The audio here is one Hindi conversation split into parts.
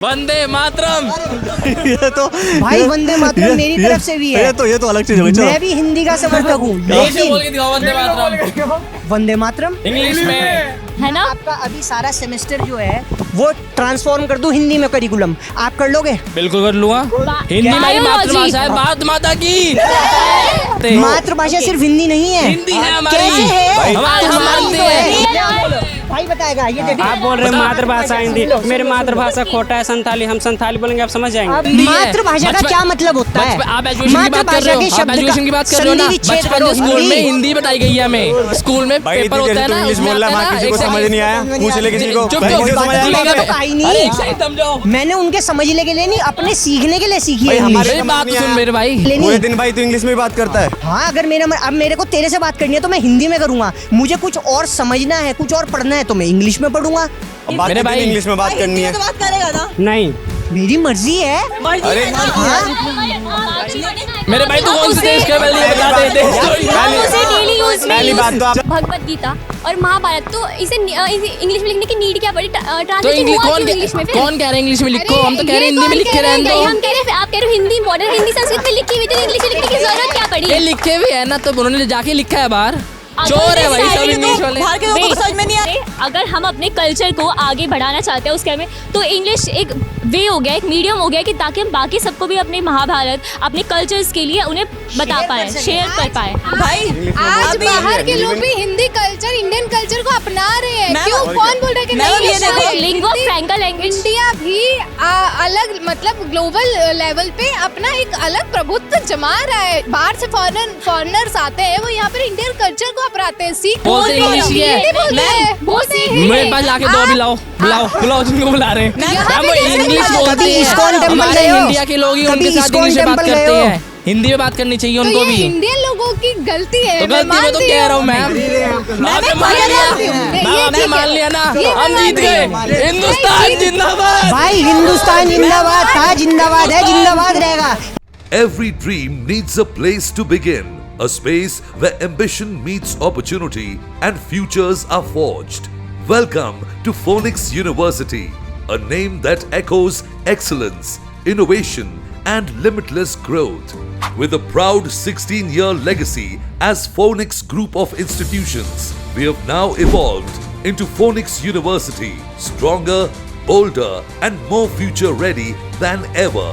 वंदे मातरम। ये तो भाई वंदे मातरम मेरी तरफ से भी है। ये तो अलग चीज हो गई। चलो मैं भी हिंदी का समर्थक हूँ, ऐसे बोल के दिखाओ वंदे मातरम वंदे मातरम इंग्लिश में, है ना। आपका अभी सारा सेमेस्टर जो है वो ट्रांसफॉर्म कर दूं हिंदी में करिकुलम, आप कर लोगे? बिल्कुल कर लूंगा। हिंदी हमारी मातृभाषा है, भारत माता की मातृभाषा सिर्फ हिंदी नहीं है, हिंदी है हमारी। कैसे है? हम मानते हैं। भाई बताएगा ये देखिए। आप बोल रहे हैं मातृभाषा हिंदी, मेरी मातृभाषा खोटा है संथाली, हम संथाली बोलेंगे आप समझ जाएंगे। मातृभाषा का क्या मतलब होता है? आप एजुकेशन की बात कर रहे हो, आप एजुकेशन की बात कर रहे हो ना। बचपन स्कूल में हिंदी बताई गई है हमें, स्कूल में पेपर होता है ना, इंग्लिश बोल रहा है, किसी को समझ नहीं आया, पूछ ले किसी को, मैंने उनके समझने के लिए नहीं, अपने सीखने के लिए सीखी है। हमारी बात सुन मेरे भाई, पूरे दिन भाई तू इंग्लिश में बात करता है। हाँ, अगर अब मेरे को तेरे से बात करनी है तो मैं हिंदी में करूंगा, मुझे कुछ और समझना है, कुछ और पढ़ना है तो मैं इंग्लिश में पढ़ूंगा। मेरे भाई इंग्लिश में बात करनी है, बात करेगा ना? नहीं, मेरी मर्जी है। अरे मेरे भाई तू कौन से देश का बता दे। डेली यूज में पहली बात तो आप भगवत गीता और महाभारत, तो इसे इंग्लिश में लिखने की नीड क्या पड़ी? तो ट्रांसलेशन इंग्लिश हुआ क्यों इंग्लिश में? कौन कह रहा है इंग्लिश में लिखो? हम तो कह रहे हैं हिंदी में लिखे रहने दो। हम कह रहे हैं, आप कह रहे हो हिंदी मॉडर्न हिंदी संस्कृत में लिखी हुई थी, इंग्लिश में लिखने की जरूरत क्या पड़ी? ये लिखे भी है ना, तो उन्होंने जाके लिखा है बाहर। चोर है भाई सब इंग्लिश वाले। बाहर के लोगों को समझ में नहीं आए। अगर हम अपने कल्चर को आगे बढ़ाना चाहते हैं उसके में, तो इंग्लिश एक वे हो गया, एक मीडियम हो गया कि ताकि हम बाकी सबको भी अपने महाभारत, अपने कल्चर्स के लिए उन्हें बता पाए, शेयर कर पाए। भाई आज बाहर के लोग भी हिंदी कल्चर, इंडियन कल्चर को अपना रहे हैं। क्यों? कौन बोल रहा है कि नहीं? Lingua फ्रैंका language. इंडिया भी अलग मतलब ग्लोबल लेवल पे अपना एक अलग प्रभुत्व जमा रहा है। बाहर से फॉरेनर्स आते हैं, वो यहाँ पर इंडियन कल्चर को अपनाते हैं, सीख बोलते इंग्लिश ही है। मेरे पास जाके दो बुलाओ जिनको बुला रहे हैं। हम इंग्लिश बोलते हैं, हमारे इंडिया के लोग ही उनके साथ इंग्लिश में बात करते हैं। हिंदी में बात करनी चाहिए उनको भी। इंडियन लोगों की गलती है। तो गलती मैं तो कह रहा हूँ मैम, आपने मान लिया ना, हम जीत गए। हिंदुस्तान जिंदाबाद। भाई हिंदुस्तान जिंदाबाद था, जिंदाबाद है, जिंदाबाद रहेगा। Every dream needs a place to begin, a space where ambition meets opportunity and futures are forged. Welcome to Phoenix University, a name that echoes excellence, innovation, and limitless growth. With a proud 16-year legacy as Phoenix Group of Institutions, we have now evolved into Phoenix University, stronger, bolder, and more future-ready than ever.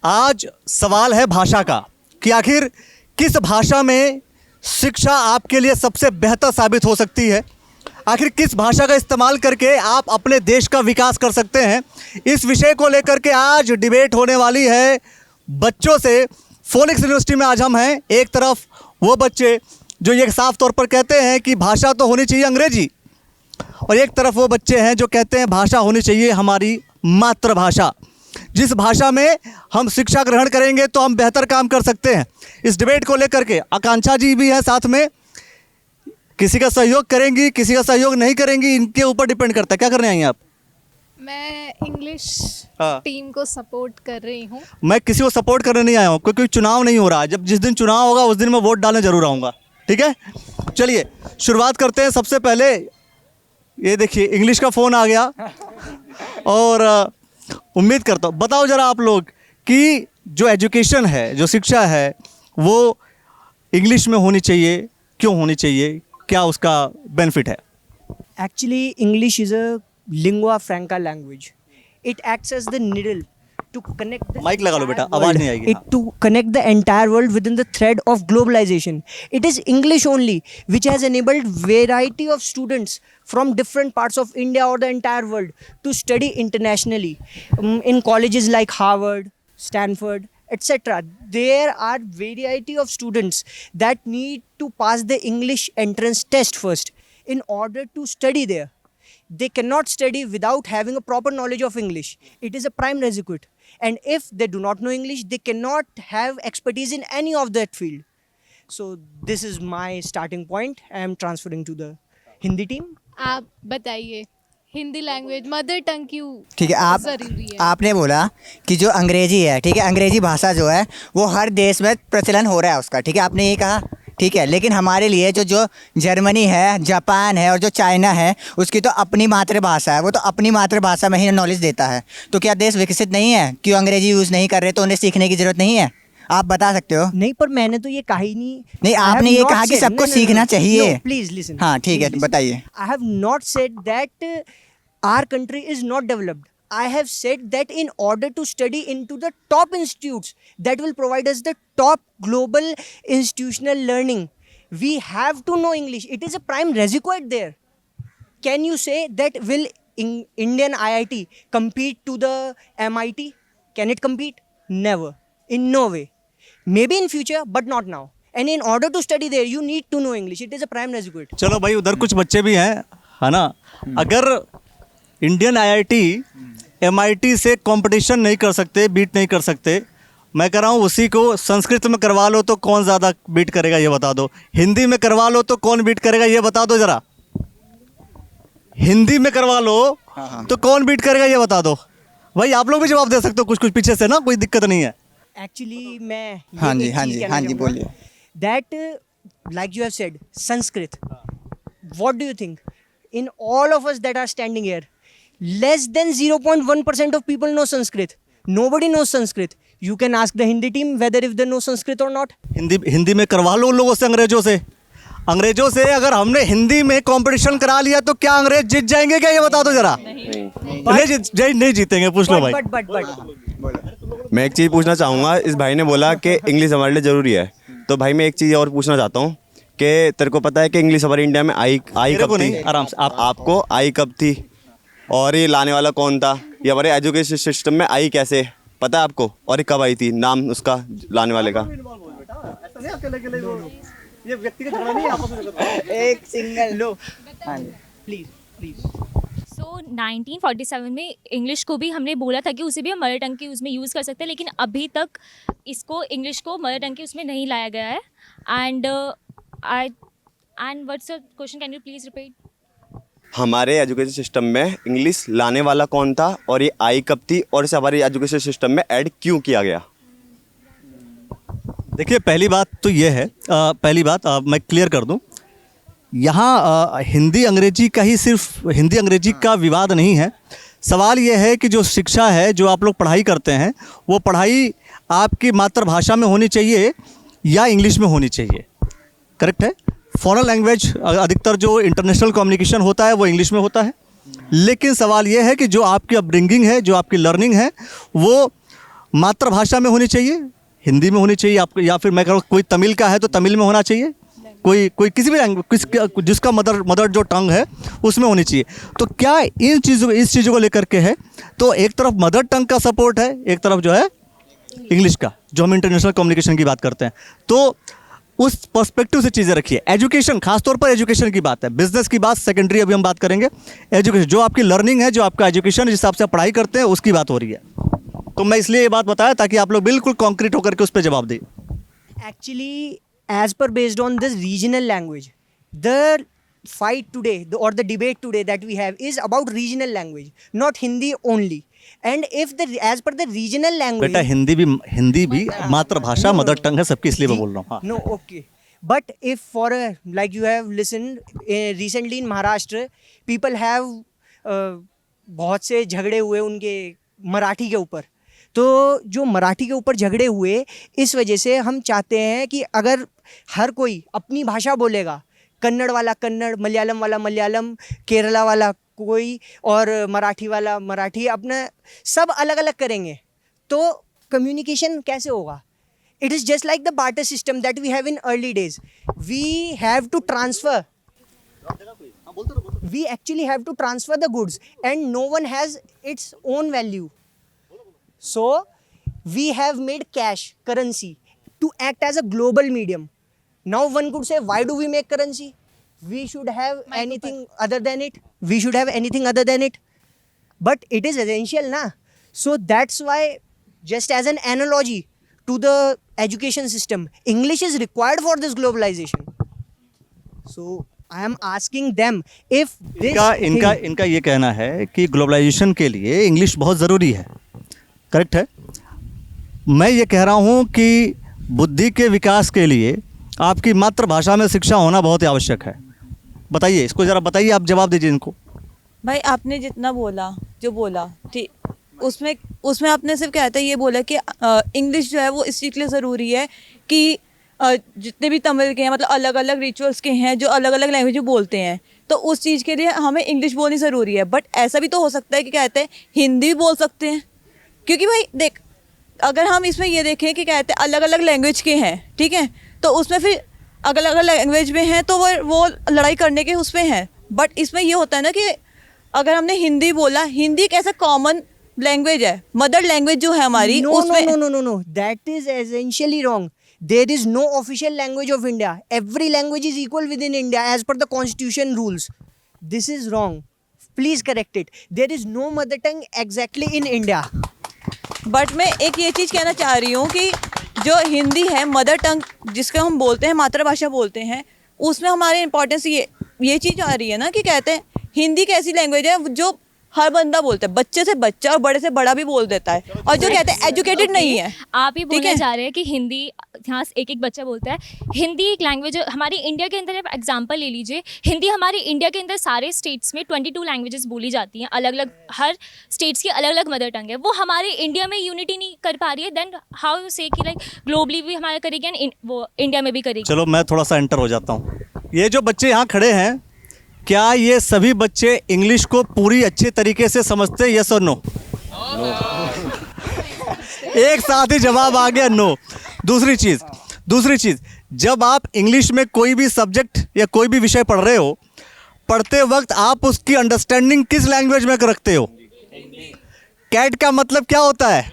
आज सवाल है भाषा का कि आखिर किस भाषा में शिक्षा आपके लिए सबसे बेहतर साबित हो सकती है। आखिर किस भाषा का इस्तेमाल करके आप अपने देश का विकास कर सकते हैं। इस विषय को लेकर के आज डिबेट होने वाली है बच्चों से। फोनिक्स यूनिवर्सिटी में आज हम हैं, एक तरफ वो बच्चे जो ये साफ तौर पर कहते हैं कि भाषा तो होनी चाहिए अंग्रेजी, और एक तरफ वो बच्चे हैं जो कहते हैं भाषा होनी चाहिए हमारी मातृभाषा। जिस भाषा में हम शिक्षा ग्रहण करेंगे तो हम बेहतर काम कर सकते हैं। इस डिबेट को लेकर के आकांक्षा जी भी है साथ में, किसी का सहयोग करेंगी, किसी का सहयोग नहीं करेंगी, इनके ऊपर डिपेंड करता है। क्या करने आएंगे आप? मैं इंग्लिश टीम को सपोर्ट कर रही हूँ। मैं किसी को सपोर्ट करने नहीं आया हूँ, क्योंकि चुनाव नहीं हो रहा है। जब जिस दिन चुनाव होगा उस दिन मैं वोट डालने जरूर आऊँगा, ठीक है। चलिए शुरुआत करते हैं। सबसे पहले ये देखिए इंग्लिश का फ़ोन आ गया, और उम्मीद करता हूँ, बताओ ज़रा आप लोग कि जो एजुकेशन है, जो शिक्षा है, वो इंग्लिश में होनी चाहिए, क्यों होनी चाहिए, क्या उसका बेनिफिट है? Actually, English is a lingua franca language. It acts as the needle to connect the mike लगा लो बेटा, entire आवाज़ world. नहीं आएगी। It to connect the entire world within the thread of globalization. It is English only which has enabled variety of students from different parts of India or the entire world to study internationally in colleges like Harvard, Stanford, etc. There are variety of students that need to pass the English entrance test first in order to study there. They cannot study without having a proper knowledge of English. It is a prime requisite. And if they do not know English, they cannot have expertise in any of that field. So this is my starting point. I am transferring to the Hindi team. आप बताइए, हिंदी लैंग्वेज मदर टंग क्यों ठीक है? जरूरी है? आपने बोला कि जो अंग्रेजी है, ठीक है, अंग्रेजी भाषा जो है वो हर देश में प्रचलन हो रहा है उसका, ठीक है, आपने ये कहा। ठीक है, लेकिन हमारे लिए जो जर्मनी है, जापान है और जो चाइना है, उसकी तो अपनी मातृभाषा है, वो तो अपनी मातृभाषा में ही नॉलेज देता है। तो क्या देश विकसित नहीं है? क्यों अंग्रेजी यूज़ नहीं कर रहे? तो उन्हें सीखने की ज़रूरत नहीं है? आप बता सकते हो? नहीं, पर मैंने तो ये कहा ही नहीं। नहीं, आपने ये कहा कि सबको सीखना चाहिए। Please listen. हाँ ठीक है, बताइए। I have not said that our country is not developed. I have said that in order to study into the top institutes that will provide us the top global institutional learning, we have to know English. It is a prime requisite there. Can you say that will Indian IIT compete to the MIT? Can it compete? Never. In no way. Maybe in future, but not now. And in order to study there, you need to know English. It is a prime requisite. चलो भाई, उधर कुछ बच्चे भी हैं, है ना? अगर इंडियन IIT MIT से कंपटीशन नहीं कर सकते, बीट नहीं कर सकते, मैं कह रहा हूँ उसी को संस्कृत में करवा लो तो कौन ज़्यादा बीट करेगा ये बता दो। हिंदी में करवा लो तो कौन बीट करेगा ये बता दो ज़रा। हिंदी में करवा लो तो कौन बीट करेगा ये बता दो। भाई आप लोग भी जवाब दे सकते हो कुछ कुछ पीछे से ना, कोई दिक्कत नहीं है। Actually, मैं हाँ जी बोलिए। That like you have said, Sanskrit. What do you think? In all of us that are standing here, less than 0.1% of people know Sanskrit. Nobody knows Sanskrit. You can ask the Hindi team whether if they know Sanskrit or not. Hindi में करवा लो उन लोगों से, अंग्रेजों से अगर हमने हिंदी में कंपटीशन करा लिया तो क्या अंग्रेज जीत जाएंगे क्या ये बता दो जरा। नहीं जीतेंगे, पूछ लो भाई। But मैं एक चीज़ पूछना चाहूँगा। इस भाई ने बोला कि इंग्लिश हमारे लिए ज़रूरी है, तो भाई मैं एक चीज़ और पूछना चाहता हूँ कि तेरे को पता है कि इंग्लिश हमारे इंडिया में आई कब थी? आराम से आपको आई कब थी और ये लाने वाला कौन था? ये हमारे एजुकेशन सिस्टम में आई कैसे, पता है आपको? और ये कब आई थी, नाम उसका लाने वाले का? ये व्यक्तिगत झगड़ा नहीं है आपस में। एक सिंगल लो। please. सो 1947 में इंग्लिश को भी हमने बोला था कि उसे भी हम मदर टंग की उसमें यूज़ कर सकते हैं, लेकिन अभी तक इसको इंग्लिश को मदर टंग की उसमें नहीं लाया गया है। And what's the question, can you please repeat? हमारे एजुकेशन सिस्टम में इंग्लिश लाने वाला कौन था और ये आई कब थी और इसे हमारे एजुकेशन सिस्टम में ऐड क्यों किया गया? देखिए, पहली बात तो ये है, पहली बात मैं क्लियर कर दूं, यहाँ हिंदी अंग्रेजी का ही सिर्फ हिंदी अंग्रेजी का विवाद नहीं है। सवाल ये है कि जो शिक्षा है, जो आप लोग पढ़ाई करते हैं, वो पढ़ाई आपकी मातृभाषा में होनी चाहिए या इंग्लिश में होनी चाहिए। करेक्ट है। फॉरेन लैंग्वेज अधिकतर जो इंटरनेशनल कम्युनिकेशन होता है वो इंग्लिश में होता है, लेकिन सवाल ये है कि जो आपकी अपब्रिंगिंग है, जो आपकी लर्निंग है, वो मातृभाषा में होनी चाहिए, हिंदी में होनी चाहिए आपको, या फिर मैं कह रहा हूँ कोई तमिल का है तो तमिल में होना चाहिए, कोई किसी भी लैंग्वेज जिसका मदर जो टंग है उसमें होनी चाहिए। तो क्या इस चीज़ों को लेकर के है, तो एक तरफ मदर टंग का सपोर्ट है, एक तरफ जो है इंग्लिश का, जो हम इंटरनेशनल कम्युनिकेशन की बात करते हैं। तो उस पर्सपेक्टिव से चीज़ें रखिए। एजुकेशन, खासतौर पर एजुकेशन की बात है, बिजनेस की बात सेकेंडरी अभी हम बात करेंगे। एजुकेशन, जो आपकी लर्निंग है, जो आपका एजुकेशन जिस हिसाब से आप पढ़ाई करते हैं, उसकी बात हो रही है। तो मैं इसलिए ये बात बताया ताकि आप लोग बिल्कुल कॉन्क्रीट होकर के उस पर जवाब दें। Actually, as per based on this regional language, the fight today or the debate today that we have is about regional language, not Hindi only. And if as per the regional language, बेटा हिंदी भी मातृभाषा मदर टंग है सबकी, इसलिए मैं बोल रहा हूँ। No, okay. But if for like you have listened recently in Maharashtra, people have बहुत से झगड़े हुए उनके मराठी के ऊपर। तो जो मराठी के ऊपर झगड़े हुए, इस वजह से हम चाहते हैं कि अगर हर कोई अपनी भाषा बोलेगा, कन्नड़ वाला कन्नड़, मलयालम वाला मलयालम, केरला वाला कोई और मराठी वाला मराठी, अपना सब अलग अलग करेंगे तो कम्युनिकेशन कैसे होगा? It is just like the barter system that we have in early days. We have to transfer, we actually have to transfer the goods and no one has its own value. So we have made cash, currency, to act as a global medium. Now one could say, why do we make currency? We should have anything other than it. We should have anything other than it. But it is essential, na? So that's why, just as an analogy to the education system, English is required for this globalization. So I am asking them if this इनका ये कहना है कि ग्लोबलाइजेशन के लिए इंग्लिश बहुत ज़रूरी है। करेक्ट है। मैं ये कह रहा हूँ कि बुद्धि के विकास के लिए आपकी मातृभाषा में शिक्षा होना बहुत ही आवश्यक है। बताइए, इसको ज़रा बताइए, आप जवाब दीजिए इनको। भाई आपने जितना बोला जो बोला ठीक, उसमें आपने सिर्फ कहते ये बोला कि इंग्लिश जो है वो इस चीज़ के लिए ज़रूरी है कि जितने भी तमिल के हैं, मतलब अलग अलग रिचुअल्स के हैं जो अलग अलग लैंग्वेज बोलते हैं, तो उस चीज़ के लिए हमें इंग्लिश बोलनी ज़रूरी है। बट ऐसा भी तो हो सकता है कि कहते हैं हिंदी भी बोल सकते हैं, क्योंकि भाई देख, अगर हम इसमें ये देखें कि कहते हैं अलग अलग लैंग्वेज के हैं, ठीक है, तो उसमें फिर अलग अलग लैंग्वेज में हैं तो वो लड़ाई करने के उसमें हैं। बट इसमें ये होता है ना कि अगर हमने हिंदी बोला, हिंदी एक ऐसा कॉमन लैंग्वेज है, मदर लैंग्वेज जो है हमारी, उसमें No. That is essentially wrong. There is no official language of India. Every language is equal within India as per the constitution rules. This is wrong. Please correct it. There is no mother tongue exactly in India. But मैं एक ये चीज़ कहना चाह रही हूँ कि जो हिंदी है मदर टंग जिसका हम बोलते हैं, मातृभाषा बोलते हैं, उसमें हमारे इम्पोर्टेंस ये चीज़ आ रही है ना कि कहते हैं हिंदी एक ऐसी लैंग्वेज है जो हर बंदा बोलता है, बच्चे से बच्चा और बड़े से बड़ा भी बोल देता है, और जो कहते हैं एजुकेटेड नहीं है। आप ही बोलने जा रहे हैं कि हिंदी यहाँ एक एक बच्चा बोलता है। हिंदी एक लैंग्वेज हमारी इंडिया के अंदर, एग्जांपल ले लीजिए, हिंदी हमारी इंडिया के अंदर सारे स्टेट्स में 22 लैंग्वेजेस बोली जाती हैं, अलग अलग, हर स्टेट्स की अलग अलग मदर टंग है। वो हमारे इंडिया में यूनिटी नहीं कर पा रही है, देन हाउ यू से कि लाइक ग्लोबली भी हमारा करेगी एंड वो इंडिया में भी करेगी। चलो मैं थोड़ा सा एंटर हो जाता हूँ। ये जो बच्चे यहाँ खड़े हैं, क्या ये सभी बच्चे इंग्लिश को पूरी अच्छे तरीके से समझते हैं? यस और नो? एक साथ ही जवाब आ गया, नो। दूसरी चीज़, जब आप इंग्लिश में कोई भी सब्जेक्ट या कोई भी विषय पढ़ रहे हो, पढ़ते वक्त आप उसकी अंडरस्टैंडिंग किस लैंग्वेज में रखते हो? कैट का मतलब क्या होता है?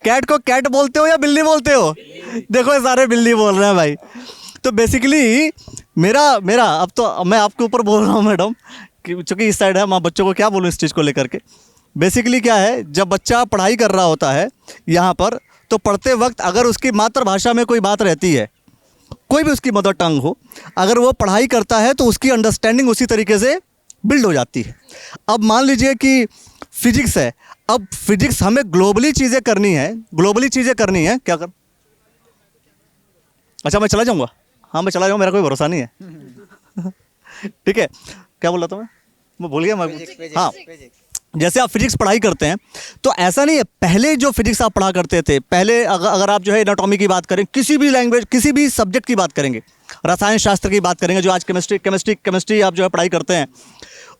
कैट को कैट बोलते हो या बिल्ली बोलते हो? देखो ये सारे बिल्ली बोल रहे हैं भाई। तो बेसिकली मेरा अब तो मैं आपके ऊपर बोल रहा हूँ मैडम, कि चूँकि इस साइड है, मैं बच्चों को क्या बोलूँ इस चीज़ को लेकर के। बेसिकली क्या है, जब बच्चा पढ़ाई कर रहा होता है यहाँ पर, तो पढ़ते वक्त अगर उसकी मातृभाषा में कोई बात रहती है, कोई भी उसकी मदर टंग हो, अगर वो पढ़ाई करता है तो उसकी अंडरस्टैंडिंग उसी तरीके से बिल्ड हो जाती है। अब मान लीजिए कि फिजिक्स है, अब फिजिक्स हमें ग्लोबली चीज़ें करनी है, क्या कर, अच्छा मैं चला जाऊँगा, हाँ मैं चला जाऊँ, मेरा कोई भरोसा नहीं है। ठीक है, क्या बोल रहा था मैं भूल गया। हाँ, जैसे आप फिजिक्स पढ़ाई करते हैं तो ऐसा नहीं है, पहले जो फिजिक्स आप पढ़ा करते थे, पहले अगर आप जो है एनाटॉमी की बात करें, किसी भी लैंग्वेज, किसी भी सब्जेक्ट की बात करेंगे, रसायन शास्त्र की बात करेंगे, जो आज केमिस्ट्री आप जो है पढ़ाई करते हैं,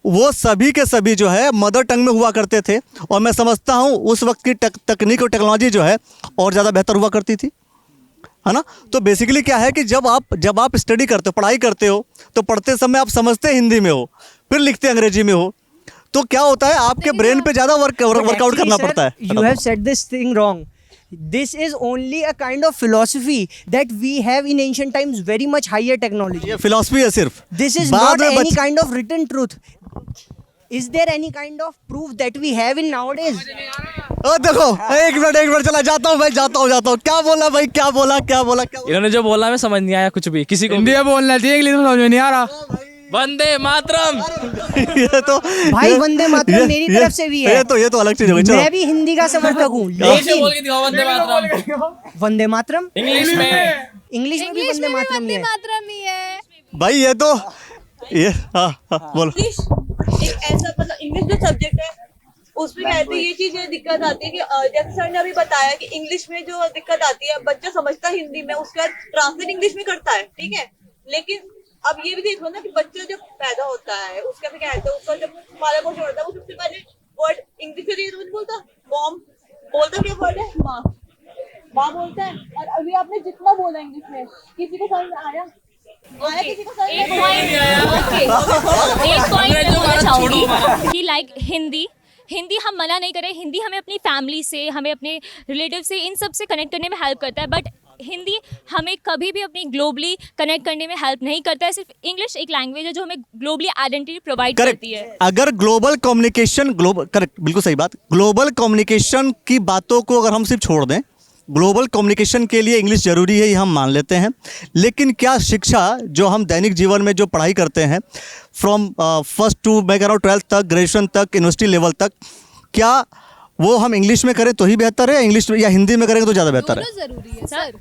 वो सभी के सभी जो है मदर टंग में हुआ करते थे। और मैं समझता हूँ उस वक्त की तकनीक और टेक्नोलॉजी जो है और ज़्यादा बेहतर हुआ करती थी, है ना। तो बेसिकली क्या है कि जब आप स्टडी करते हो, पढ़ाई करते हो, तो पढ़ते समय आप समझते हिंदी में हो, फिर लिखते अंग्रेजी में हो, तो क्या होता है आपके ब्रेन पे ज़्यादा वर्कआउट करना पड़ता है। You have said this thing wrong. This is only a kind of philosophy that we have in ancient times, very much higher technology. ये फिलॉसफी है सिर्फ। This is not any kind of written truth. Is there any kind of proof that we have in nowadays? देखो, एक मिनट चला जाता हूँ भाई, जाता हूँ। क्या बोला भाई, क्या बोला? इन्होंने जो बोला मैं समझ नहीं आया कुछ भी, किसी को हिंदी में बोलना चाहिए, इंग्लिश में समझ में नहीं आ रहा। वंदे मातरम। ये तो भाई वंदे मातरम मेरी तरफ से भी है। ये तो अलग चीज हो गई। चलो, मैं भी हिंदी का समर्थक हूँ, लेकिन बोल के दिखाओ वंदे मातरम इंग्लिश में भी वंदे मातरम ही है। मातरम ही है भाई ये हाँ बोलो। एक ऐसा मतलब इंग्लिश जो सब्जेक्ट है उसमें कहते हैं ये चीज दिक्कत आती है कि जैसे सर ने अभी बताया कि इंग्लिश में जो दिक्कत आती है, बच्चा समझता है हिंदी में, उसके बाद ट्रांसलेट इंग्लिश में करता है, ठीक है। लेकिन अब ये भी देखो ना कि बच्चा जब पैदा होता है उसका भी कहते हैं, उसका जब माला को छोड़ता है वो सबसे पहले वर्ड इंग्लिश में बोलता, मॉम बोलता, क्या वर्ड है, माँ बोलता है। और अभी आपने जितना बोला इंग्लिश में, किसी को समझ में आया? किसी को समझ एक पॉइंट बोलना चाहूंगी कि लाइक हिंदी हम मना नहीं करें, हिंदी हमें अपनी फैमिली से, हमें अपने रिलेटिव से, इन सब से कनेक्ट करने में हेल्प करता है, बट हिंदी हमें कभी भी अपनी ग्लोबली कनेक्ट करने में हेल्प नहीं करता है। सिर्फ इंग्लिश एक लैंग्वेज है जो हमें ग्लोबली आइडेंटिटी प्रोवाइड करती है। अगर ग्लोबल कम्युनिकेशन, करेक्ट, बिल्कुल सही बात, ग्लोबल कम्युनिकेशन की बातों को अगर हम सिर्फ छोड़ दें, ग्लोबल कम्युनिकेशन के लिए इंग्लिश ज़रूरी है, ये हम मान लेते हैं, लेकिन क्या शिक्षा जो हम दैनिक जीवन में जो पढ़ाई करते हैं, फ्रॉम फर्स्ट टू मैं कह रहा हूँ 12th तक, ग्रेजुएशन तक, यूनिवर्सिटी लेवल तक, क्या वो हम इंग्लिश में करें तो ही बेहतर है, इंग्लिश या हिंदी में करेंगे तो ज़्यादा बेहतर है? जरूरी है सर,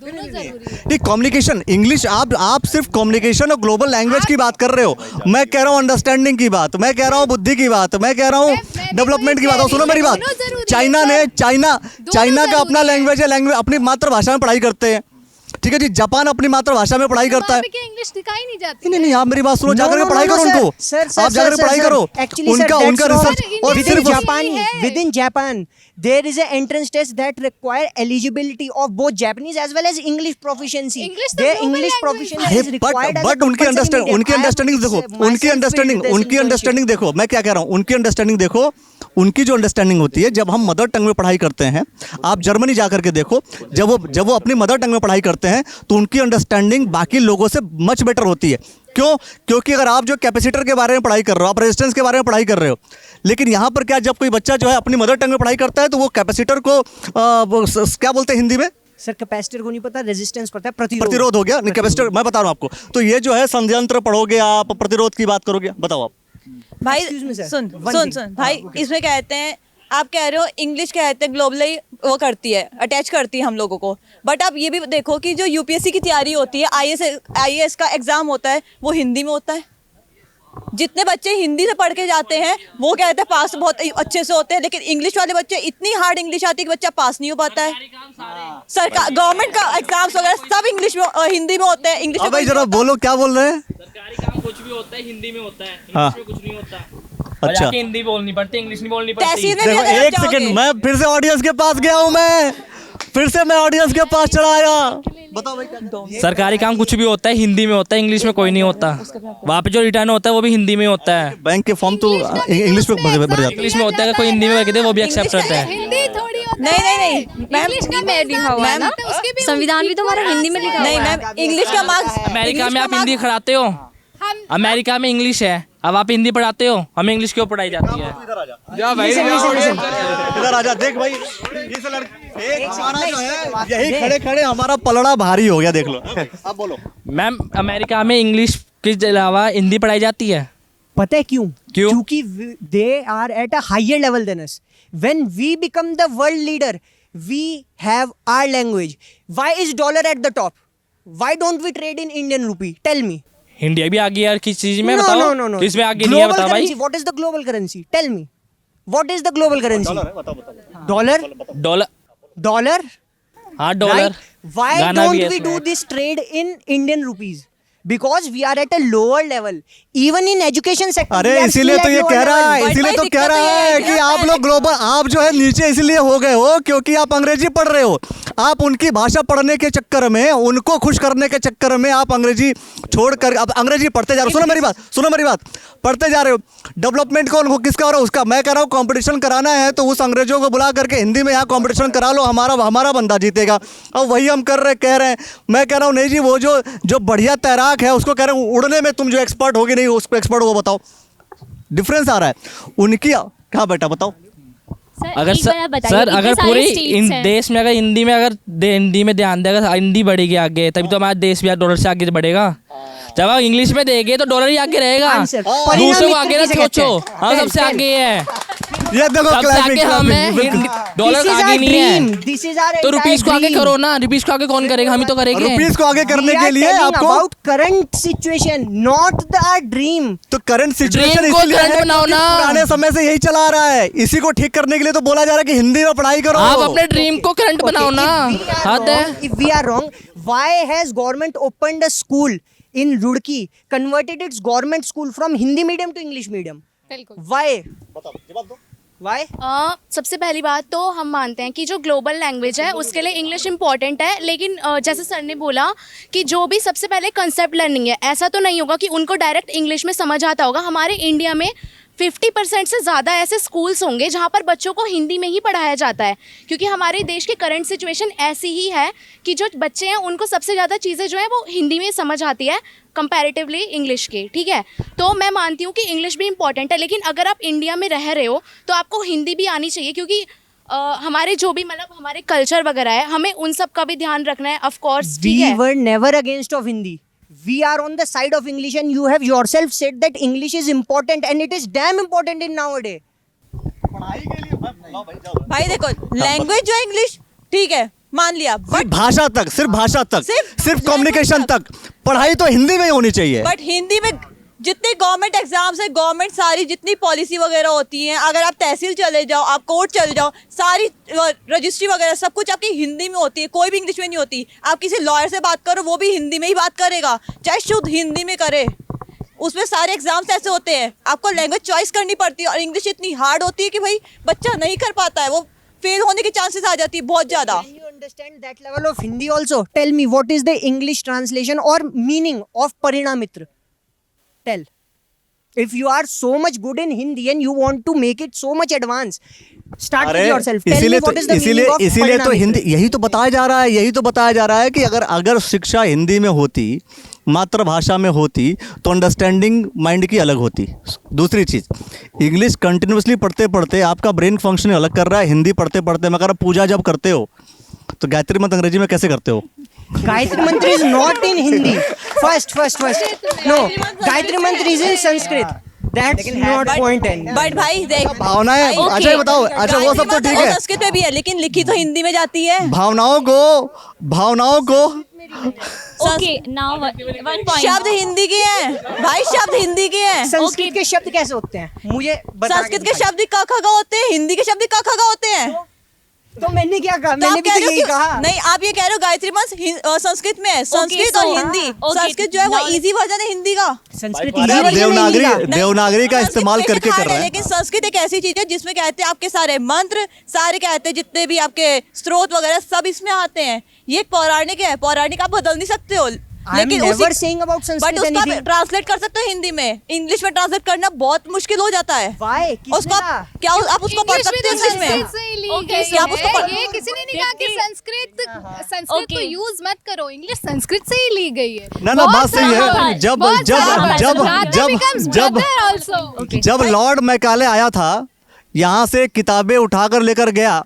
दोनों जरूरी है। नहीं, कम्युनिकेशन इंग्लिश, आप सिर्फ कम्युनिकेशन और ग्लोबल लैंग्वेज की बात कर रहे हो। मैं कह रहा हूँ अंडरस्टैंडिंग की बात, मैं कह रहा हूँ बुद्धि की बात, मैं कह रहा हूँ मैं डेवलपमेंट की वही बात। कह और सुनो रही मेरी हूँ, बात, दोनों जरूरी है, चाइना का अपना जरूरी है। लैंग्वेज है, लैंग्वेज अपनी मातृभाषा में पढ़ाई करते हैं, ठीक है जी। जापान अपनी मातृभाषा में पढ़ाई करता है। वहाँ पे क्या इंग्लिश दिखाई नहीं जाती? नहीं नहीं, आप मेरी बात सुनो, No, जाकर no, के पढ़ाई no, करो no, उनको, sir, sir, आप जाकर sir, के पढ़ाई sir, करो Actually, sir, उनका that's उनका wrong. रिसर्च। और within सिर्फ Japan, within Japan, there is an entrance test that require eligibility of both Japanese as well as English proficiency. English तो Their global English language proficiency है। is required as a but उनकी compulsory medium. उनकी I have अंडरस्टैंडिंग देखो, myself उनकी filled अंडरस्टैंडिंग this उनकी internship. अंडरस्टैंडिंग देखो, मैं क्या कह रहा हूँ, उनकी अंडरस्टैंडिंग देखो। उनकी जो अंडरस्टैंडिंग होती है जब हम मदर टंग में पढ़ाई करते हैं, आप जर्मनी जाकर के देखो, जब वो अपनी मदर टंग में पढ़ाई करते हैं तो उनकी अंडरस्टैंडिंग बाकी लोगों से मच बेटर होती है। क्यों? क्योंकि अगर आप जो कैपेसिटर के बारे में पढ़ाई कर रहे हो, आप रेजिस्टेंस के बारे में पढ़ाई कर रहे हो, लेकिन यहाँ पर क्या, जब कोई बच्चा जो है अपनी मदर टंग में पढ़ाई करता है तो वो कैपेसिटर को क्या बोलते हैं हिंदी में? सर कैपेसिटर को नहीं पता, रेजिस्टेंस पता है, प्रतिरोध हो गया। नहीं, कैपेसिटर मैं बता रहा हूँ आपको। तो ये जो है संयंत्र पढ़ोगे आप, प्रतिरोध की बात करोगे, बताओ आप। भाई Excuse me, sir. सुन One सुन thing. सुन भाई, इसमें कहते हैं, आप कह रहे हो इंग्लिश कहते हैं ग्लोबली वो करती है, अटैच करती है हम लोगों को, बट आप ये भी देखो कि जो यूपीएससी की तैयारी होती है, आईएएस का एग्जाम होता है, वो हिंदी में होता है। जितने बच्चे हिंदी से पढ़ के जाते हैं वो कहते हैं पास बहुत अच्छे से होते हैं, लेकिन इंग्लिश वाले बच्चे इतनी हार्ड इंग्लिश आती है कि बच्चा पास नहीं हो पाता है। सरकार गवर्नमेंट का एग्जाम्स वगैरह सब इंग्लिश में हिंदी में होते हैं। इंग्लिश में भाई जरा बोलो, क्या बोल रहे हैं? सरकारी काम कुछ भी होता है हिंदी में होता है, हाँ। इंग्लिश में कुछ नहीं होता। अच्छा, हिंदी बोलनी पड़ती, इंग्लिश नहीं बोलनी पड़ती। तहसील में भी देखो अगर आप एक जाओगे- सेकंड, मैं फिर से ऑडियंस के पास गया हूँ, फिर से मैं ऑडियंस के पास चला आया। बताओ भाई क्या? सरकारी काम कुछ भी होता है हिंदी में होता है, इंग्लिश में कोई नहीं होता। वहाँ पे जो रिटर्न होता है वो भी हिंदी में होता है। बैंक के फॉर्म तो इंग्लिश में भर जाते हैं। इंग्लिश में होता है, कोई हिंदी में करके दे वो भी एक्सेप्ट करता है। हिंदी थोड़ी होता नहीं नहीं नहीं मैम, इंग्लिश का में लिखा हुआ है ना, उसके भी संविधान भी तो हमारा हिंदी में लिखा नहीं मैम, इंग्लिश का मार्क्स अमेरिका में आप हिंदी खड़ाते हो, अमेरिका में इंग्लिश है, अब आप हिंदी पढ़ाते हो, हमें इंग्लिश क्यों पढ़ाई जाती है? इधर आजा, देख भाई, इस लड़के एक हमारा जो है यही खड़े खड़े हमारा पलड़ा भारी हो गया, देख लो। अब बोलो मैम, अमेरिका में इंग्लिश के अलावा हिंदी पढ़ाई जाती है। पता है क्यों? क्यों? क्योंकि they are at a higher level than us. When we become the world leader, we have our language. Why is dollar at the top? Why don't we trade in Indian rupee? Tell me. India भी आगे यार किस चीज में, No, बताओ। no, no, no. किस में आगे नहीं है, Global बताओ भाई। currency. What is the global currency? Tell me. What is the global currency? Dollar. Dollar, Dollar. हाँ डॉलर। Right? Why गाना भी don't है we इसमें। do this trade in Indian rupees? Because we are at a lower level. Even in education sector. अरे we are इसीलिए still तो at ये lower कह रहा level. है, इसीलिए तो कह रहा है कि आप लोग ग्लोबल, आप जो है नीचे इसलिए हो गए हो क्योंकि आप अंग्रेजी पढ़ रहे हो। आप उनकी भाषा पढ़ने के चक्कर में, उनको खुश करने के चक्कर में आप अंग्रेजी छोड़कर अब अंग्रेजी पढ़ते जा रहे हो। सुनो मेरी बात, पढ़ते जा रहे हो। डेवलपमेंट को उनको किसका हो रहा है? उसका। मैं कह रहा हूँ कंपटीशन कराना है तो उस अंग्रेजों को बुला करके हिंदी में यहाँ कंपटीशन करा लो, हमारा बंदा जीतेगा। अब वही हम कह रहे हैं। मैं कह रहा हूँ नहीं जी, वो जो बढ़िया तैराक है उसको कह रहे हैं उड़ने में तुम जो एक्सपर्ट होगी, नहीं उसको एक्सपर्ट हो, बताओ। डिफरेंस आ रहा है उनकी। कहाँ बेटा बताओ? अगर सर अगर पूरे देश में अगर हिंदी में ध्यान देगा, हिंदी बढ़ेगी आगे, तभी तो हमारा देश भी डॉलर से आगे बढ़ेगा। जब आप इंग्लिश में देंगे तो डॉलर ही आगे रहेगा, दूसरों को आगे ना सोचो। हम सबसे आगे है, ये देखो सबसे आगे हम हैं, डॉलर आगे नहीं है। तो रुपीस को आगे करो ना, रुपीस को आगे कौन करेगा? हम ही तो करेंगे। रुपीस को आगे करने के लिए आपको about current situation, not the dream. तो करंट सिचुएशन Dream को इसलिए है current बनाओ क्योंकि ना। पुराने समय से यही चला आ रहा है। इसी को ठीक करने के लिए तो बोला जा रहा है कि हिंदी में पढ़ाई करो। आप अपने ड्रीम को करंट बनाओ ना। हद है। If we are wrong, why has government opened a school in Roorkee, converted its government school from Hindi medium to English medium? Why? Why? सबसे पहली बात तो हम मानते हैं कि जो ग्लोबल लैंग्वेज है उसके लिए इंग्लिश इंपॉर्टेंट है, लेकिन जैसे सर ने बोला कि जो भी सबसे पहले कंसेप्ट लर्निंग है, ऐसा तो नहीं होगा कि उनको डायरेक्ट इंग्लिश में समझ आता होगा। हमारे इंडिया में 50% से ज़्यादा ऐसे स्कूल्स होंगे जहाँ पर बच्चों को हिंदी में ही पढ़ाया जाता है, क्योंकि हमारे देश की करंट सिचुएशन ऐसी ही है कि जो बच्चे हैं उनको सबसे ज़्यादा चीज़ें जो हैं वो हिंदी में समझ आती है कंपैरेटिवली इंग्लिश के। ठीक है, तो मैं मानती हूँ कि इंग्लिश भी इंपॉर्टेंट है, लेकिन अगर आप इंडिया में रह रहे हो तो आपको हिंदी भी आनी चाहिए, क्योंकि हमारे जो भी मतलब हमारे कल्चर वगैरह है, हमें उन सब का भी ध्यान रखना है। ऑफ कोर्स, ठीक है। We were never against of Hindi. We are on the side of English, and you have yourself said that English is important, and it is damn important in nowadays. भाई देखो, लैंग्वेज जो है इंग्लिश ठीक है, मान लिया सिर्फ भाषा तक, सिर्फ भाषा तक, सिर्फ कम्युनिकेशन तक, पढ़ाई तो हिंदी में ही होनी चाहिए। बट हिंदी में जितने गवर्नमेंट एग्जाम्स है, गवर्नमेंट सारी जितनी पॉलिसी वगैरह होती है, अगर आप तहसील चले जाओ, आप कोर्ट चले जाओ, सारी रजिस्ट्री वगैरह सब कुछ आपकी हिंदी में होती है, कोई भी इंग्लिश में नहीं होती। आप किसी लॉयर से बात करो, वो भी हिंदी में ही बात करेगा, चाहे शुद्ध हिंदी में करे। उसमें सारे एग्जाम्स ऐसे होते हैं, आपको लैंग्वेज चॉइस करनी पड़ती है, और इंग्लिश इतनी हार्ड होती है कि भाई बच्चा नहीं कर पाता है, वो फेल होने के चांसेस आ जाती है बहुत ज्यादा। Can you understand that level of Hindi also? Tell me, what is the English translation or meaning of Parinamitra? Tell. If you are so much good in Hindi and you want to make it so much advanced, start with yourself. Tell me what is the meaning of इसीलिए तो हिंदी, Parinamitra? यही तो बताया जा रहा है, यही तो बताया जा रहा है कि अगर शिक्षा हिंदी में होती, मातृभाषा में होती, तो अंडरस्टैंडिंग माइंड की अलग होती। दूसरी चीज़, इंग्लिश कंटिन्यूसली पढ़ते पढ़ते आपका ब्रेन फंक्शन अलग कर रहा है। हिंदी पढ़ते पढ़ते, मगर आप पूजा जब करते हो तो गायत्री मंत्र अंग्रेजी में कैसे करते हो? Gayatri Mantra is not in Hindi. First. No, Gayatri Mantra is in Sanskrit. That's not point in. But भाई देख, भावनाएं, अच्छा ये बताओ, अच्छा वो सब तो ठीक है, संस्कृत में भी है, लेकिन लिखी तो हिंदी में जाती है। भावनाओं को ओके नाउ वन पॉइंट शब्द हिंदी के हैं भाई, शब्द हिंदी के हैं। संस्कृत के शब्द कैसे होते हैं? मुझे बता संस्कृत के शब्द क ख ग होते हैं, हिंदी के शब्द क ख ग होते हैं। तो मैंने क्या कहा? तो मैंने आप भी कह तो रहे हो यही कि कहा। नहीं, आप ये कह रहे हो गायत्री मंत्र संस्कृत में है, संस्कृत और हिंदी। संस्कृत जो है वो इजी वर्जन है हिंदी का। संस्कृत देवनागरी का इस्तेमाल संस्कृत करके बेशक कर hard रहा है, है। लेकिन संस्कृत एक ऐसी चीज है जिसमें कहते हैं आपके सारे मंत्र, सारे कहते हैं जितने भी आपके स्रोत वगैरह सब इसमें आते हैं। ये एक पौराणिक है, पौराणिक आप बदल नहीं सकते हो। लेकिन never saying about Sanskrit but उसको anything. ट्रांसलेट कर सकते हो हिंदी में, इंग्लिश में ट्रांसलेट करना बहुत मुश्किल हो जाता है। Why? उसको क्या आप उसको पढ़ सकते हो इंग्लिश में? Okay, आप उसको पढ़- ये किसी ने नहीं कहा कि संस्कृत को यूज मत करो, इंग्लिश संस्कृत से ही ली गई है। ना बात सही है। जब लॉर्ड मैकाले आया था, यहाँ से किताबें उठाकर लेकर गया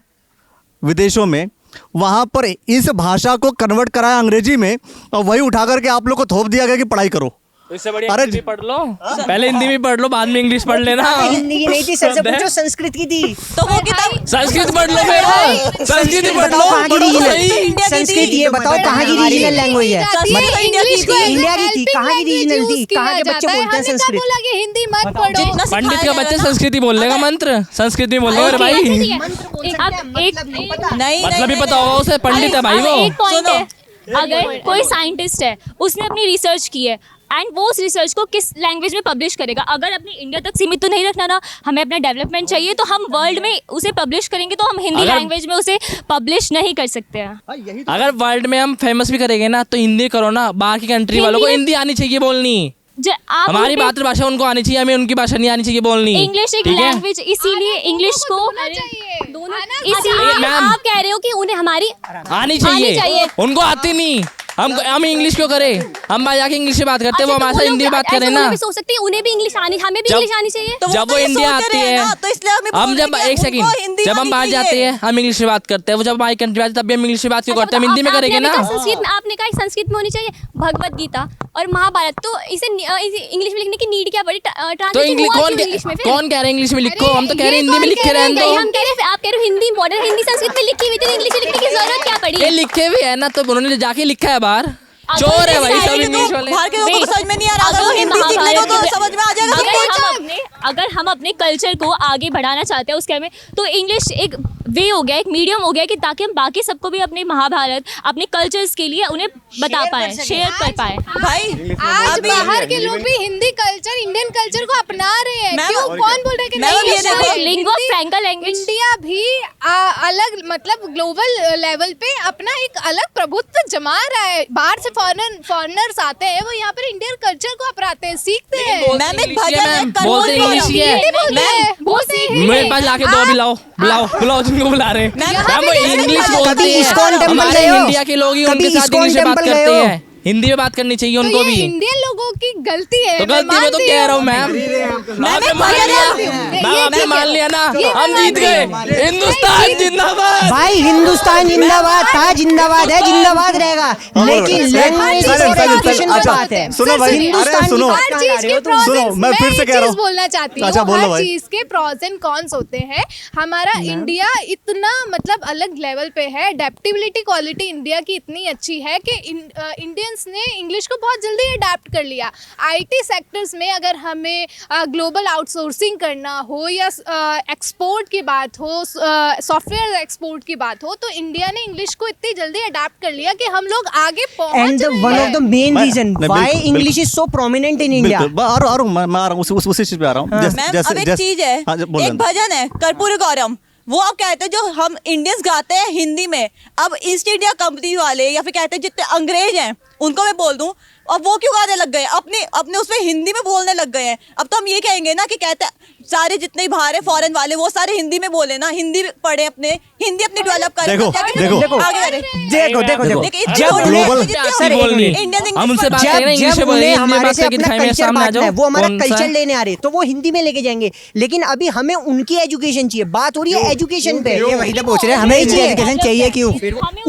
विदेशों में, वहाँ पर इस भाषा को कन्वर्ट कराया अंग्रेजी में, और वही उठा करके आप लोग को थोप दिया गया कि पढ़ाई करो। इससे बढ़िया हिंदी पढ़ लो, पहले हिंदी में पढ़ लो, बाद में इंग्लिश पढ़ लेना। हिंदी की नहीं थी, सर से पूछो, संस्कृत की थी। तो वो किताब संस्कृत पढ़ लो, संस्कृत पढ़ लो, कहाँ की रीजनल संस्कृत, ये बताओ कहाँ की रीजनल लैंग्वेज है? इंडिया की थी, कहाँ की रीजनल थी? कहाँ के बच्चे बोलते हैं संस्कृत? बोला कि हिंदी मत पढ़ो। पंडित का बच्चा संस्कृति बोल लेगा, मंत्र संस्कृत में बोल लेगा। अरे भाई नहीं मतलब ही पता होगा उसे, पंडित है भाई वो। एक पॉइंट है, अगर कोई साइंटिस्ट है, उसने अपनी रिसर्च की है एंड वो उस रिसर्च को किस लैंग्वेज में पब्लिश करेगा। अगर अपनी इंडिया तक सीमित तो नहीं रखना ना, हमें अपना डेवलपमेंट चाहिए, तो हम वर्ल्ड में उसे पब्लिश करेंगे, तो हम हिंदी लैंग्वेज में उसे पब्लिश नहीं कर सकते हैं। अगर वर्ल्ड में हम फेमस भी करेंगे ना, तो हिंदी करो ना। बाकी कंट्री वालों को हिंदी आनी चाहिए बोलनी, हमारी मातृभाषा उनको आनी चाहिए, हमें उनकी भाषा नहीं आनी चाहिए बोलनी। इंग्लिश एक लैंग्वेज, इसीलिए इंग्लिश को इसीलिए आप कह रहे हो कि उन्हें हमारी आनी चाहिए, उनको आती नहीं। हम इंग्लिश क्यों करें? हम बाहर जाके इंग्लिश में बात करते हैं, वो हमारे साथ हिंदी में बात करें ना। सोच सकते हैं उन्हें भी इंग्लिश आनी, हमें भी इंग्लिश आनी चाहिए। जब वो इंडिया आती है, हम जब एक सेकंड, जब हम बाहर जाते हैं हम इंग्लिश में बात करते हैं, वो जब हमारी कंट्री आती है तब भी हम इंग्लिश में बात क्यों करते हैं? हम हिंदी में करेंगे ना। आपने कहा संस्कृत में होनी चाहिए। भगवत गीता और महाभारत, तो इसे इंग्लिश में लिखने की नीड क्या पड़ी? तो इंग्लिश कौन कह रहे हैं इंग्लिश में लिखो? हम तो कह रहे हैं हिंदी में लिखे रहने दो। हम कह रहे हैं, आप कह रहे हो हिंदी मॉडर्न, हिंदी संस्कृत में लिखी हुई थी, इंग्लिश में लिखने की जरूरत क्या पड़ी? ये लिखे भी है ना, तो उन्होंने जाके लिखा है बाहर। चोर है भाई सब इंग्लिश वाले। बाहर के लोगों को समझ में नहीं आ रहा, अगर वो हिंदी सीख लेगा तो समझ में आ जाएगा। अगर हम अपने कल्चर को आगे बढ़ाना चाहते हैं उसके में, तो इंग्लिश एक वे हो गया, एक मीडियम हो गया कि ताकि हम बाकी सबको भी अपने महाभारत, अपने कल्चर्स के लिए उन्हें बता पाए, शेयर कर पाए। भाई आज बाहर के लोग भी हिंदी कल्चर, इंडियन कल्चर को अपना रहे हैं। क्यों? कौन बोल रहा है कि नहीं? Lingua फ्रैंका language. इंडिया भी अलग, मतलब ग्लोबल लेवल पे अपना एक अलग प्रभुत्व जमा रहा है। बाहर से फॉरेनर्स आते हैं, वो यहाँ पर इंडियन कल्चर को अपनाते हैं, सीखते हैं। मैम एक भजन है, बोलते इंग्लिश ही है। मेरे पास लाके दो, बुलाओ जिनको बुला रहे हैं। वो इंग्लिश बोलते हैं, हमारे इंडिया के लोग ही उनके साथ इंग्लिश में बात करते हैं। हिंदी में बात करनी चाहिए उनको भी। इंडियन लोगों लोगों की गलती है। तो गलती में तो कह रहा हूँ मैम, आपने मान लिया ना, हम जीत गए। हिंदुस्तान जिंदाबाद भाई, हिंदुस्तान जिंदाबाद था, जिंदाबाद है, जिंदाबाद रहेगा, लेकिन लैंग्वेज और एजुकेशन की बात है। सुनो भाई, अरे सुनो हर चीज के pros सुनो, and- मैं फिर से कह रहा चीज हूँ। बोलना चाहती हूँ, अच्छा, बोलो हर भाई। चीज के प्रॉस एंड कॉन्स होते हैं। हमारा इंडिया इतना मतलब अलग लेवल पे है, अडेप्टेबिलिटी क्वालिटी इंडिया की इतनी अच्छी है कि इंडियंस ने इंग्लिश को बहुत जल्दी अडेप्ट कर लिया। आईटी सेक्टर्स में अगर हमें ग्लोबल आउटसोर्सिंग करना हो या एक्सपोर्ट की बात हो, सॉफ्टवेयर एक्सपोर्ट की बात हो, तो इंडिया ने इंग्लिश को इतनी जल्दी अडेप्ट कर लिया कि हम लोग आगे पहुंच एंड रहे वन ऑफ हैं। द मेन मैं- रीजन नहीं, व्हाई बिल्कुल, English is so prominent in India. बिल्कुल, आ रहा हूँ, मैं आ रहा हूँ, उसी चीज पे आ रहा हूँ। मैम अब एक चीज है, हाँ, बोलो एक भजन है कर्पूर गौरम, वो आप कहते हैं जो हम इंडियंस गाते हैं हिंदी में, अब ईस्ट इंडिया कंपनी वाले या फिर कहते हैं जितने अंग्रेज हैं उनको मैं बोल दूं, अब वो क्यों गाने लग गए, अपने अपने उसमें हिंदी में बोलने लग गए हैं। अब तो हम ये कहेंगे ना कि कहते हैं सारे जितने भी बाहर है फॉरेन वाले वो सारे हिंदी में बोले ना, हिंदी पढ़े, अपने हिंदी अपनी डेवलप करें, देखो, ताकि देखो, आगे करें। देखो लेकिन जब global- सर, एक मिनट। इंडियन हम उनसे बात जब करें इंग्लिश में जब बोलिए, उन्हें हिंदी में हमारे बात से करके अपना दिखाएं, मेरे कल्चर सामने आ बांटना जाओ। है, वो हमारा कौन सा कल्चर है? लेने आ रहे, तो वो हिंदी में लेके जाएंगे, लेकिन अभी हमें उनकी एजुकेशन चाहिए। बात हो रही है एजुकेशन पे, ये वही तो पूछ रहे हैं, हमें इनकी एजुकेशन चाहिए क्यों?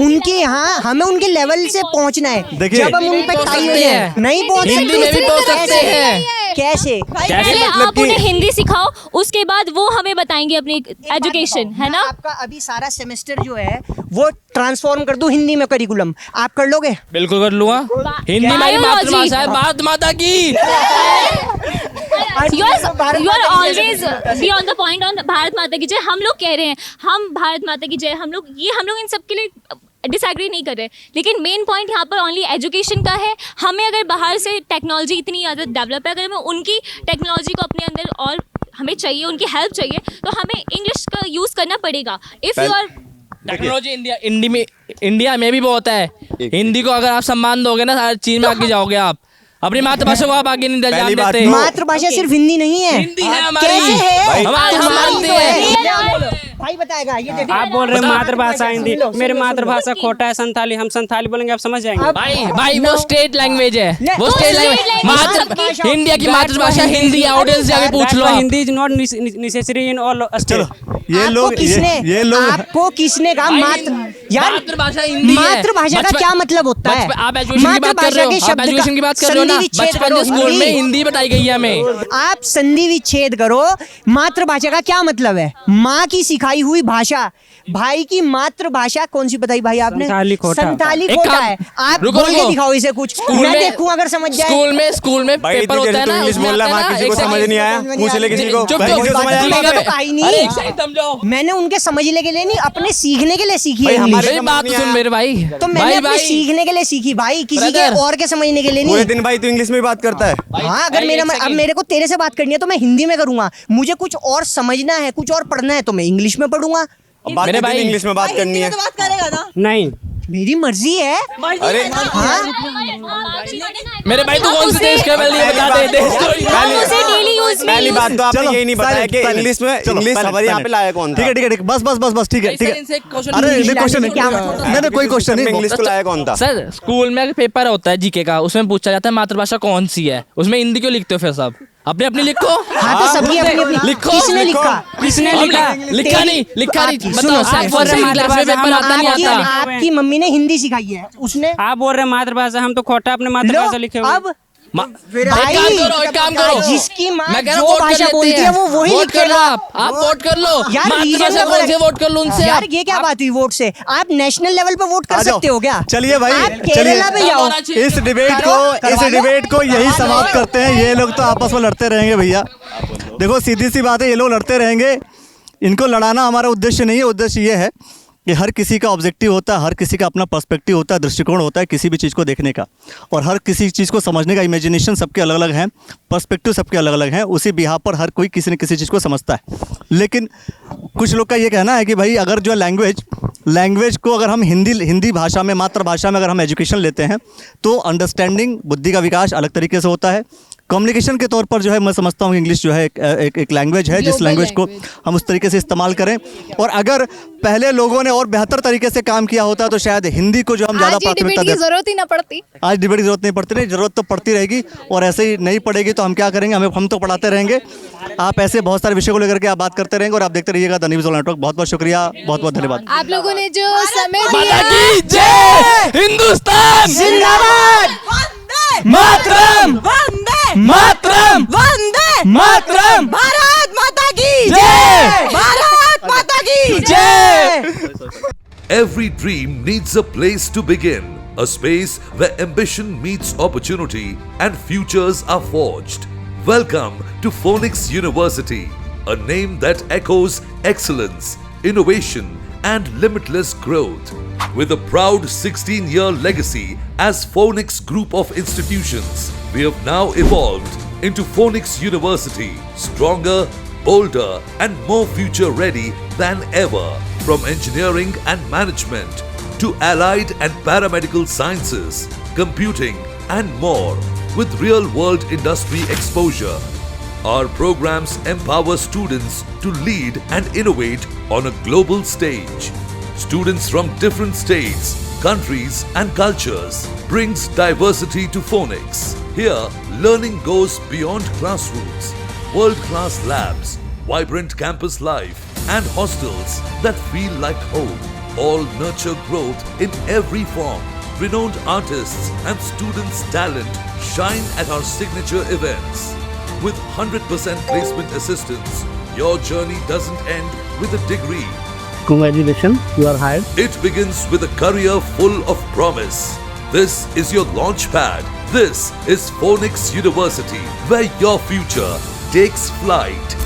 उनके यहाँ हमें उनके लेवल से पहुंचना है। देखिए, जब हम उन पे टाई हो जाए, नहीं पहुंच हिंदी में भी पहुंच सकते हैं। कैसे? पहले आप उन्हें हिंदी सिखाओ, उसके बाद वो हमें बताएंगे अपनी एजुकेशन, है ना। आपका अभी सारा सेमेस्टर जो है वो ट्रांसफॉर्म कर दूं हिंदी में करिकुलम, आप कर लोगे? बिल्कुल कर लूंगा। हिंदी हमारी Biology. मातृभाषा है, भारत माता की। You are always be on the point on Bharat माता की जय। हम लोग कह रहे हैं हम भारत माता की जय, हम लोग इन सब के लिए डिसएग्री नहीं कर रहे, लेकिन मेन पॉइंट यहाँ पर ओनली एजुकेशन का है। हमें अगर बाहर से टेक्नोलॉजी इतनी ज़्यादा डेवलप है, अगर हमें उनकी टेक्नोलॉजी को अपने अंदर और हमें चाहिए, उनकी हेल्प चाहिए, तो हमें इंग्लिश का यूज़ करना पड़ेगा। If you are technology India में भी बहुत है। हिंदी को अगर आप सम्मान दोगे ना, हर चीज में आगे जाओगे आप। अपनी मातृभाषा को आप आगे नहीं जान देते। मातृभाषा सिर्फ हिंदी नहीं है, हिंदी है हमारी। कैसे है? हम मानते हैं। भाई बताएगा ये देखिए। आप बोल रहे हैं मातृभाषा हिंदी, मेरी मातृभाषा खोटा है संथाली, हम संथाली बोलेंगे आप समझ जाएंगे। भाई वो स्टेट लैंग्वेज है, वो स्टेट लैंग्वेज। मातृभाषा- इंडिया की मातृभाषा हिंदी है, ऑडियंस से आगे पूछ लो आप। Hindi is not necessary in all चलो, स्टेट। ये लोग ये लोग आपको किसने कहा यार मातृभाषा हिंदी है। मातृभाषा का क्या मतलब होता है? आप एजुकेशन की बात कर रहे हो, आप एजुकेशन की बात कर रहे हो ना। बचपन से स्कूल में हिंदी बताई गई है हमें। आप संधि विच्छेद करो। मातृभाषा का क्या मतलब है? माँ की सिखाई हुई भाषा। भाई की मातृभाषा कौन सी बताई भाई आपने? संथाली खोटा। संथाली एक खोटा काम- है। आप रुको, बोल के रुको। दिखाओ इसे कुछ, मैं देखूं अगर समझ जाए। स्कूल में भाई पेपर इतनी होता देर है से ना, तो इंग्लिश उसमें बोल रहा है, आता वहाँ ना, किसी को एक समझ नहीं आया, पूछ ले किसी को। चुप भाई, चुप, किसी को समझ बात आया? तो कहा ही नहीं। अरे एक सेकंड समझो। मैंने उनके समझने के लिए नहीं, अपने सीखने के लिए सीखी है भाई, इंग्लिश। हमारे मेरी बात सुन मेरे भाई। तो मैंने भाई अपने सीखने के लिए सीखी भाई, किसी के Brother। और के समझने के लिए पूरे नहीं। दिन भाई तू इंग्लिश में बात करता है। हाँ, अगर भाई, मेरा एक अब second। मेरे को तेरे से बात करनी है तो मैं हिंदी में करूंगा। मुझे कुछ और समझना है, कुछ और पढ़ना है तो मैं इंग्लिश में पढ़ूंगा। अब बात मेरे करनी भाई- इंग्लिश में बात करनी है। तो बात करेगा ना। नहीं, मेरी मर्जी है। अरे मेरे भाई तू कौन से देश का पहले ये बता दे। उसे डेली यूज में पहली बात तो आपने चलो, यही नहीं बताया silent, कि silent, इंग्लिश में चलो, इंग्लिश silent, हमारे यहाँ पे silent। लाया कौन था? ठीक है, ठीक है, बस ठीक है, ठीक इनसे एक है। question अरे पूछ नहीं, लिया, क्वेश्चन नहीं, क्या नहीं, कोई क्वेश्चन में नहीं। इंग्लिश को लाया कौन था? सर स्कूल में पेपर होता है जीके का, उसमें पूछा जाता है मातृभाषा कौन सी है, उसमें हिंदी क्यों लिखते हो फिर सब? अपने अपनी लिखो। हाँ तो सबकी अपनी अपनी। लिखो, किसने लिखो। लिखा? किसने हम लिखा? लिखा नहीं बताओ। सुनो, आप सर, बोल रहे हैं क्लास में पेपर आता नहीं आपकी आता। आपकी मम्मी ने हिंदी सिखाई है, उसने। आप बोल रहे हैं मातृभाषा, हम तो खोटा अपने लो, मातृभाषा लिखे हुए। अब एक काम करो। जिसकी माँ मैं कह रहा जो हूँ वोट भाषा कर बोलती लेते है हैं। वो वही वोट लिखेगा। कर लो आप वोट कर लो। यार मातृभाषा कौन से वोट कर लो उनसे यार आप। ये क्या बात हुई वोट से? आप नेशनल लेवल पे वोट आ कर जाओ। सकते हो क्या? चलिए भाई, आप चलिए। केरला पे जाओ। इस डिबेट को यही समाप्त करते हैं। ये लोग तो आपस में लड़ते रहेंगे भैया। देखो सीधी सी बात है, ये लोग लड़ते रहेंगे। इनको लड़ाना हमारा उद्देश्य नहीं है। उद्देश्य ये है कि हर किसी का ऑब्जेक्टिव होता है, हर किसी का अपना पर्सपेक्टिव होता है, दृष्टिकोण होता है किसी भी चीज़ को देखने का, और हर किसी चीज़ को समझने का इमेजिनेशन सबके अलग अलग हैं, पर्सपेक्टिव सबके अलग अलग हैं। उसी बिहाफ पर हर कोई किसी न किसी चीज़ को समझता है। लेकिन कुछ लोग का ये कहना है कि भाई अगर जो लैंग्वेज को अगर हम हिंदी भाषा में, मातृभाषा में अगर हम एजुकेशन लेते हैं तो अंडरस्टैंडिंग, बुद्धि का विकास अलग तरीके से होता है, कम्युनिकेशन के तौर पर जो है मैं समझता हूँ इंग्लिश जो है एक लैंग्वेज है, जिस Global लैंग्वेज को language। हम उस तरीके से इस्तेमाल करें। और अगर पहले लोगों ने और बेहतर तरीके से काम किया होता तो शायद हिंदी को जो हम ज़्यादा आज ये प्राथमिकता डिबेट की देते। जरूरत ही ना पड़ती। आज डिबेट की जरूरत नहीं पड़ती, नहीं जरूरत तो पड़ती रहेगी, और ऐसे ही नहीं पड़ेगी तो हम क्या करेंगे, हम तो पढ़ाते रहेंगे। आप ऐसे बहुत सारे विषयों को लेकर के आप बात करते रहेंगे और आप देखते रहिएगा द न्यूज़ ऑल नेटवर्क। बहुत बहुत शुक्रिया, बहुत बहुत धन्यवाद। आप लोगों ने जो समय माता दिया, की जय, हिंदुस्तान जिंदाबाद, मातरम, मातरम, मातरम, भारत माता की जय, भारत माता की जय। Every dream needs a place to begin, a space where ambition meets opportunity and futures are forged. Welcome to Phoenix University, a name that echoes excellence, innovation, and limitless growth. With a proud 16-year legacy as Phoenix Group of Institutions, we have now evolved into Phoenix University, stronger, bolder, and more future-ready than ever. From engineering and management to allied and paramedical sciences, computing, and more, with real-world industry exposure. Our programs empower students to lead and innovate on a global stage. Students from different states, countries, and cultures brings diversity to Phoenix. Here, learning goes beyond classrooms. World-class labs, vibrant campus life, and hostels that feel like home. All nurture growth in every form. Renowned artists and students' talent shine at our signature events. With 100% placement assistance, your journey doesn't end with a degree. Congratulations, you are hired. It begins with a career full of promise. This is your launch pad. This is Phoenix University, where your future takes flight.